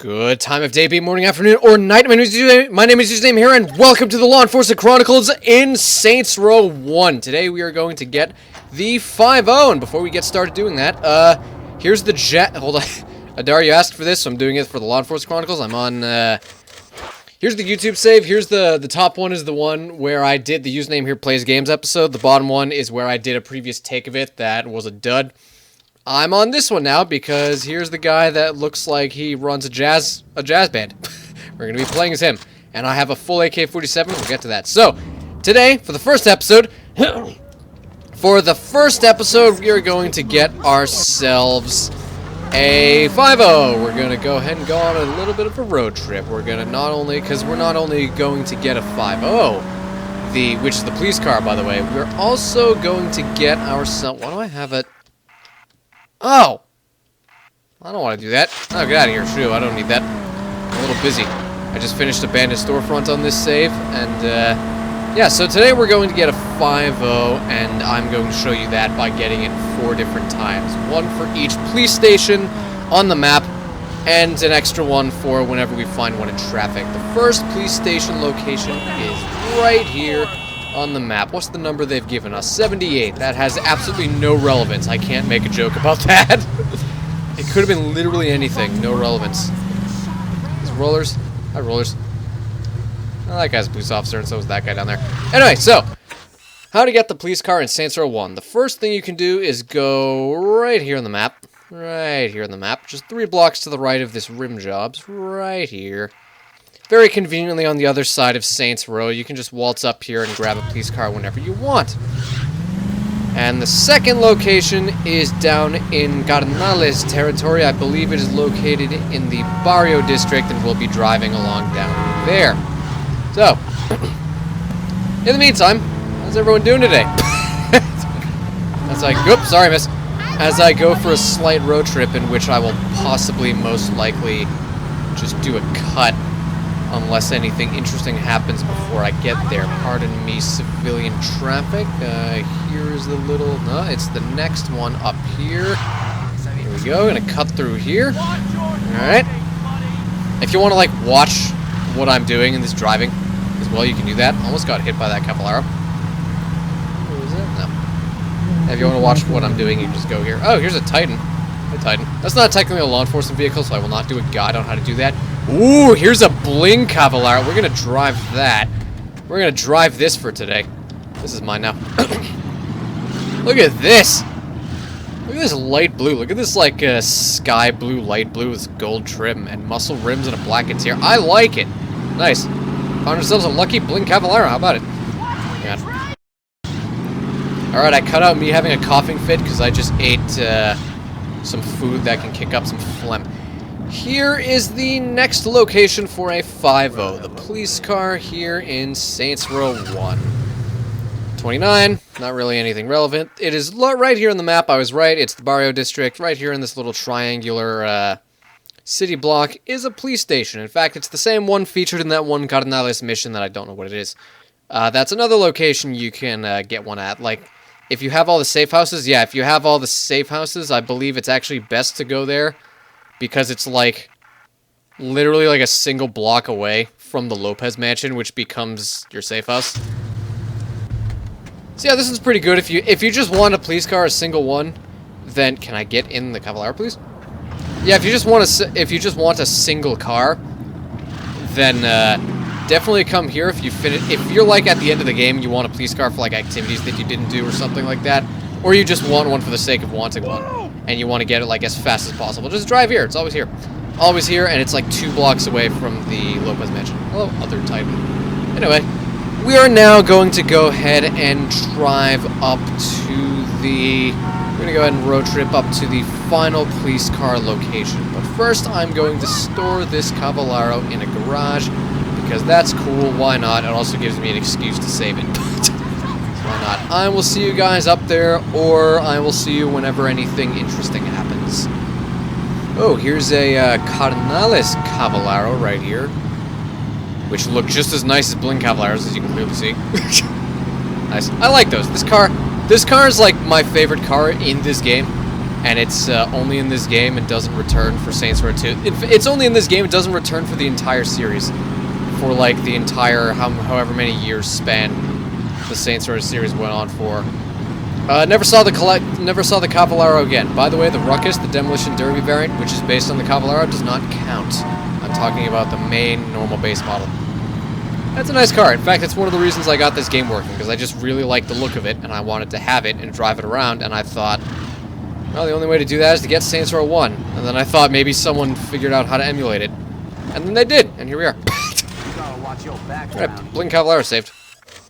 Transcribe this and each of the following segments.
Good time of day, be it morning, afternoon, or night. My name is Username here, and welcome to the Law Enforcement Chronicles in Saints Row 1. Today we are going to get the 5-0, and before we get started doing that, here's the hold on. Adar, you asked for this, so I'm doing it for the Law Enforcement Chronicles. I'm on, here's the YouTube save. Here's the top one is the one where I did the Username Here Plays Games episode. The bottom one is where I did a previous take of it that was a dud. I'm on this one now because here's the guy that looks like he runs a jazz band. We're going to be playing as him. And I have a full AK-47. We'll get to that. So, today, for the first episode, we are going to get ourselves a 5-0. We're going to go ahead and go on a little bit of a road trip. We're going to we're not only going to get a 5-0, which is the police car, by the way, we're also going to get ourselves, why do I have it? Oh! I don't want to do that. Oh, get out of here. Shoo, I don't need that. I'm a little busy. I just finished abandoned storefront on this save, and, yeah, so today we're going to get a 5-0, and I'm going to show you that by getting it 4 different times. One for each police station on the map, and an extra one for whenever we find one in traffic. The first police station location is right here on the map. What's the number they've given us? 78. That has absolutely no relevance. I can't make a joke about that. It could have been literally anything. No relevance. These rollers. Hi, rollers. Well, that guy's a police officer, and so is that guy down there. Anyway, so how to get the police car in Saints Row 1. The first thing you can do is go right here on the map. Right here on the map. Just 3 blocks to the right of this rim jobs. Right here. Very conveniently on the other side of Saints Row. You can just waltz up here and grab a police car whenever you want. And the second location is down in Carnales territory. I believe it is located in the Barrio district, and we'll be driving along down there. So, in the meantime, how's everyone doing today? Sorry, miss. As I go for a slight road trip in which I will possibly most likely just do a cut unless anything interesting happens before I get there. Pardon me, civilian traffic. Here's the little... No, it's the next one up here. Here we go. Gonna cut through here. Alright. If you want to, like, watch what I'm doing in this driving as well, you can do that. Almost got hit by that Cavallaro. What was that? No. If you want to watch what I'm doing, you just go here. Oh, here's a Titan. Hey, Titan. That's not technically a law enforcement vehicle, so I will not do a guide on how to do that. Ooh, here's a bling Cavallaro. We're gonna drive that. We're gonna drive this for today. This is mine now. Look at this. Look at this light blue. Look at this, like, sky blue, light blue with gold trim and muscle rims and a black interior. I like it. Nice. Found ourselves a lucky bling Cavallaro. How about it? Yeah. Alright, I cut out me having a coughing fit because I just ate some food that can kick up some phlegm. Here is the next location for a 5-0. The police car here in Saints Row 1. 29. Not really anything relevant. It is right here on the map. I was right. It's the Barrio district. Right here in this little triangular city block is a police station. In fact, it's the same one featured in that one Carnales mission that I don't know what it is. That's another location you can get one at. Like, if you have all the safe houses, yeah, if you have all the safe houses, I believe it's actually best to go there. Because it's, like, literally, like, a single block away from the Lopez mansion, which becomes your safe house. So, yeah, this is pretty good. If you just want a police car, a single one, then... Can I get in the Cavallaro, please? Yeah, if you just want a single car, then, definitely come here if you if you're, like, at the end of the game, you want a police car for, like, activities that you didn't do or something like that. Or you just want one for the sake of wanting one. And you want to get it, like, as fast as possible. Just drive here. It's always here. Always here, and it's, like, 2 blocks away from the Lopez mansion. Hello, other Titan. Anyway, we are now going to go ahead and drive up to the... We're going to go ahead and road trip up to the final police car location. But first, I'm going to store this Cavallaro in a garage, because that's cool. Why not? It also gives me an excuse to save it. Why not? I will see you guys up there, or I will see you whenever anything interesting happens. Oh, here's a Carnales Cavallaro right here, which look just as nice as bling Cavallaros, as you can clearly see. Nice. I like those. This car is like my favorite car in this game, and it's only in this game and doesn't return for Saints Row 2. It's only in this game, it doesn't return for the entire series. For like the entire, however many years span the Saints Row series went on for. Never saw the Cavallaro again. By the way, the Ruckus, the Demolition Derby variant, which is based on the Cavallaro, does not count. I'm talking about the main normal base model. That's a nice car. In fact, it's one of the reasons I got this game working, because I just really like the look of it, and I wanted to have it and drive it around, and I thought, well, the only way to do that is to get Saints Row 1. And then I thought maybe someone figured out how to emulate it. And then they did, and here we are. Alright, Blink Cavallaro saved.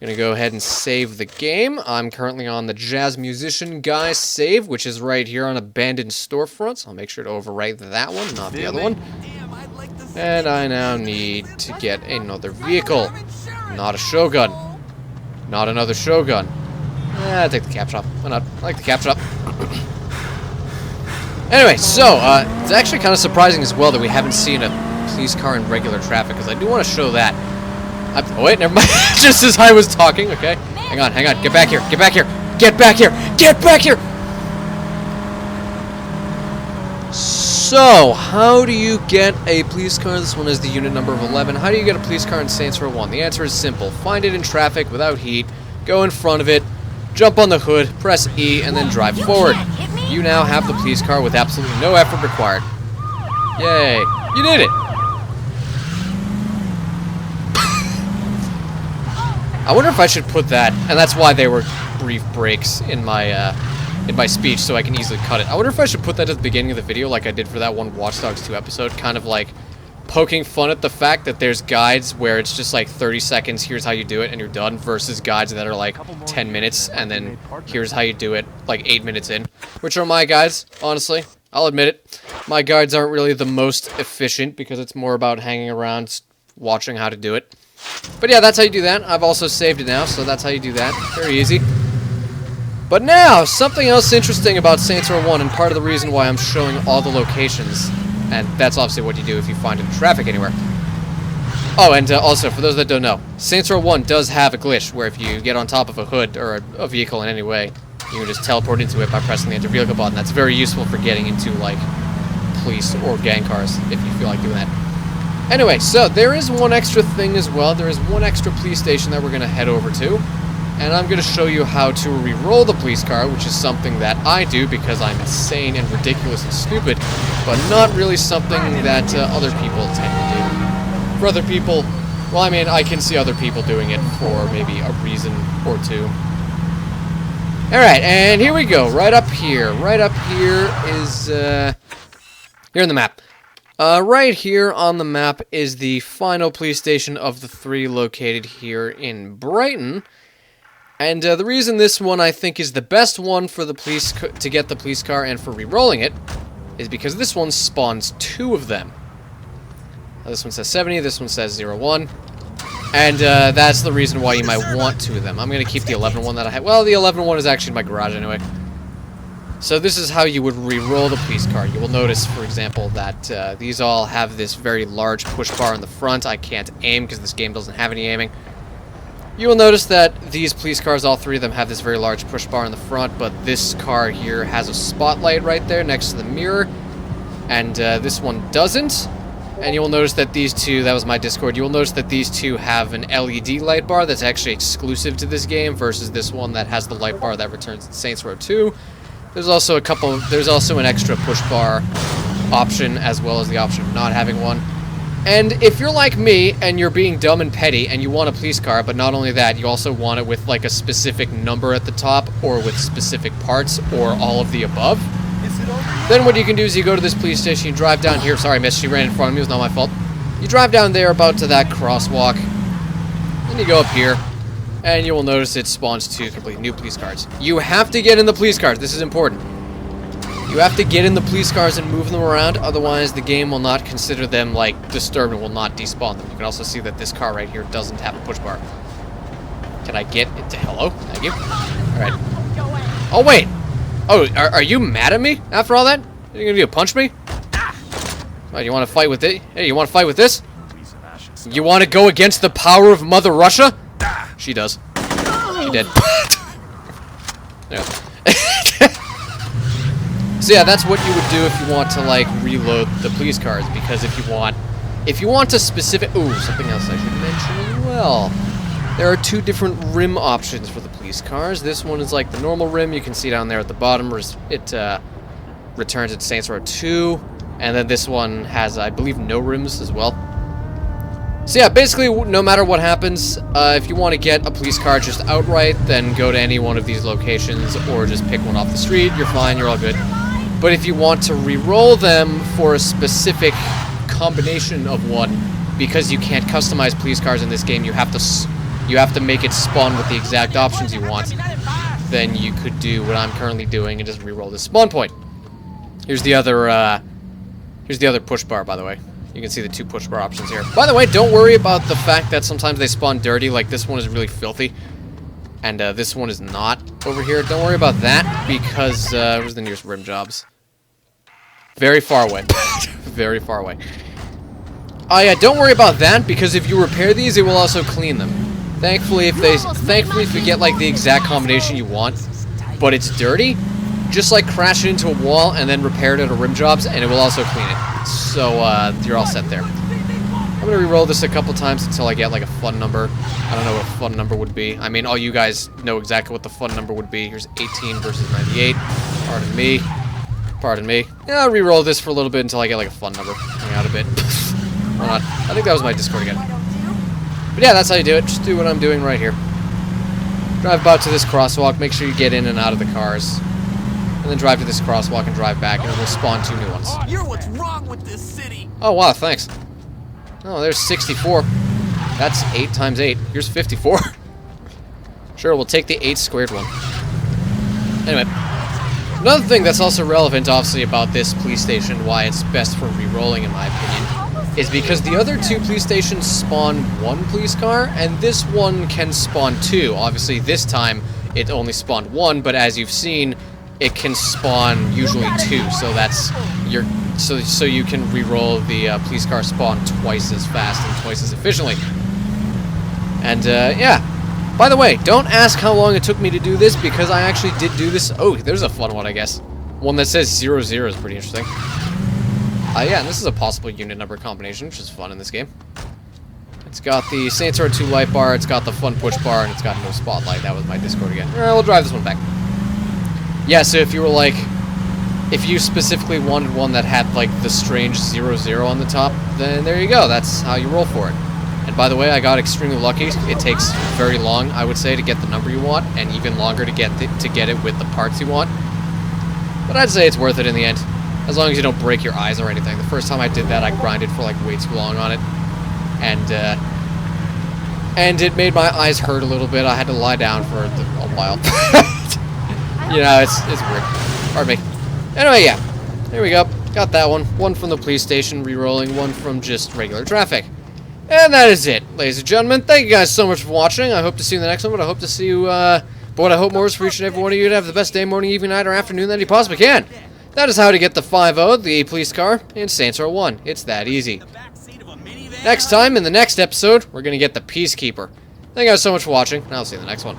Gonna go ahead and save the game. I'm currently on the Jazz Musician Guy save, which is right here on Abandoned Storefronts. I'll make sure to overwrite that one, not the other one. And I now need to get another vehicle. Not a Shogun. Not another Shogun. I'll take the cap shop. Why not? I like the cap shop. Anyway, so, it's actually kind of surprising as well that we haven't seen a police car in regular traffic, because I do want to show that. Oh wait, never mind. Just as I was talking, okay. Hang on. Get back here. Get back here. Get back here. Get back here. So, how do you get a police car? This one is the unit number of 11. How do you get a police car in Saints Row 1? The answer is simple. Find it in traffic without heat, go in front of it, jump on the hood, press E, and then drive forward. You now have the police car with absolutely no effort required. Yay. You did it. I wonder if I should put that, and that's why they were brief breaks in my speech, so I can easily cut it. I wonder if I should put that at the beginning of the video, like I did for that one Watch Dogs 2 episode, kind of like poking fun at the fact that there's guides where it's just like 30 seconds, here's how you do it, and you're done, versus guides that are like 10 minutes, and then here's how you do it, like 8 minutes in. Which are my guides, honestly. I'll admit it. My guides aren't really the most efficient, because it's more about hanging around, watching how to do it. But yeah, that's how you do that. I've also saved it now, so that's how you do that. Very easy. But now, something else interesting about Saints Row 1, and part of the reason why I'm showing all the locations, and that's obviously what you do if you find it in traffic anywhere. Oh, and also, for those that don't know, Saints Row 1 does have a glitch, where if you get on top of a hood, or a vehicle in any way, you can just teleport into it by pressing the enter vehicle button. That's very useful for getting into, like, police or gang cars, if you feel like doing that. Anyway, so there is one extra thing as well. There is one extra police station that we're going to head over to. And I'm going to show you how to re-roll the police car, which is something that I do because I'm insane and ridiculous and stupid, but not really something that other people tend to do. For other people, well, I mean, I can see other people doing it for maybe a reason or two. Alright, and here we go. Right up here. Right up here is, here in the map. Right here on the map is the final police station of the 3 located here in Brighton. And the reason this one I think is the best one for the police to get the police car and for re-rolling it is because this one spawns 2 of them. This one says 70, this one says 01. And that's the reason why you might want 2 of them. I'm going to keep the 11 one that I have. Well, the 11 one is actually in my garage anyway. So this is how you would re-roll the police car. You will notice, for example, that these all have this very large push bar in the front. I can't aim because this game doesn't have any aiming. You will notice that these police cars, all 3 of them, have this very large push bar in the front, but this car here has a spotlight right there next to the mirror, and this one doesn't. And you will notice that these 2, that was my Discord, you will notice that these 2 have an LED light bar that's actually exclusive to this game versus this one that has the light bar that returns in Saints Row 2. There's also an extra push bar option as well as the option of not having one. And if you're like me and you're being dumb and petty and you want a police car, but not only that, you also want it with like a specific number at the top or with specific parts or all of the above, then what you can do is you go to this police station, you drive down here. Sorry, miss, she ran in front of me, it was not my fault. You drive down there about to that crosswalk, and you go up here. And you will notice it spawns 2 completely new police cars. You have to get in the police cars. This is important. You have to get in the police cars and move them around. Otherwise, the game will not consider them, like, disturbed and will not despawn them. You can also see that this car right here doesn't have a push bar. Can I get into hello? Thank you. Alright. Oh, wait. Oh, are you mad at me after all that? Are you gonna punch me? Oh, you want to fight with it? Hey, you want to fight with this? You want to go against the power of Mother Russia? She does. She did. So yeah, that's what you would do if you want to like reload the police cars, because if you want a specific, ooh, something else I should mention as well. There are two different rim options for the police cars. This one is like the normal rim. You can see down there at the bottom. It returns at Saints Row 2, and then this one has, I believe, no rims as well. So yeah, basically, no matter what happens, if you want to get a police car just outright, then go to any one of these locations, or just pick one off the street. You're fine, you're all good. But if you want to re-roll them for a specific combination of one, because you can't customize police cars in this game, you have to make it spawn with the exact options you want, then you could do what I'm currently doing and just re-roll this spawn point. Here's the other push bar, by the way. You can see the two push bar options here. By the way, don't worry about the fact that sometimes they spawn dirty, like this one is really filthy, and this one is not over here. Don't worry about that, because, where's the nearest rim jobs? Very far away. Very far away. Oh yeah, don't worry about that, because if you repair these, it will also clean them. Thankfully, if you get, like, the exact combination you want, but it's dirty, just, like, crash it into a wall and then repair it at a rim jobs, and it will also clean it. So, you're all set there. I'm gonna re-roll this a couple times until I get, like, a fun number. I don't know what a fun number would be. I mean, all you guys know exactly what the fun number would be. Here's 18 versus 98. Pardon me. Pardon me. Yeah, I'll re-roll this for a little bit until I get, like, a fun number. Hang out a bit. Why not? I think that was my Discord again. But yeah, that's how you do it. Just do what I'm doing right here. Drive about to this crosswalk. Make sure you get in and out of the cars. And then drive to this crosswalk and drive back, and it will spawn two new ones. You're what's wrong with this city. Oh, wow, thanks. Oh, there's 64. That's 8 times 8. Here's 54. Sure, we'll take the 8 squared one. Anyway. Another thing that's also relevant, obviously, about this police station, why it's best for re-rolling, in my opinion, is because the other two police stations spawn one police car, and this one can spawn two. Obviously, this time, it only spawned one, but as you've seen, it can spawn usually two, so that's your so you can re-roll the police car spawn twice as fast and twice as efficiently. And yeah. By the way, don't ask how long it took me to do this, because I actually did do this. Oh, there's a fun one, I guess. One that says 00 is pretty interesting. Yeah, and this is a possible unit number combination, which is fun in this game. It's got the Saints Row 2 light bar, it's got the fun push bar, and it's got no spotlight. That was my Discord again. Alright, we'll drive this one back. Yeah, so if you were like, if you specifically wanted one that had like the strange 00 on the top, then there you go. That's how you roll for it. And by the way, I got extremely lucky. It takes very long, I would say, to get the number you want, and even longer to get it with the parts you want. But I'd say it's worth it in the end, as long as you don't break your eyes or anything. The first time I did that, I grinded for like way too long on it, and it made my eyes hurt a little bit. I had to lie down for a while. You know, it's weird. Pardon me. Anyway, yeah, there we go. Got that one. One from the police station, re-rolling. One from just regular traffic. And that is it, ladies and gentlemen. Thank you guys so much for watching. I hope to see you in the next one, but I hope to see you, but what I hope more is for each and every one of you to have the best day, morning, evening, night, or afternoon that you possibly can. That is how to get the Five-0, the police car, in Saints Row 1. It's that easy. Next time, in the next episode, we're going to get the Peacekeeper. Thank you guys so much for watching, and I'll see you in the next one.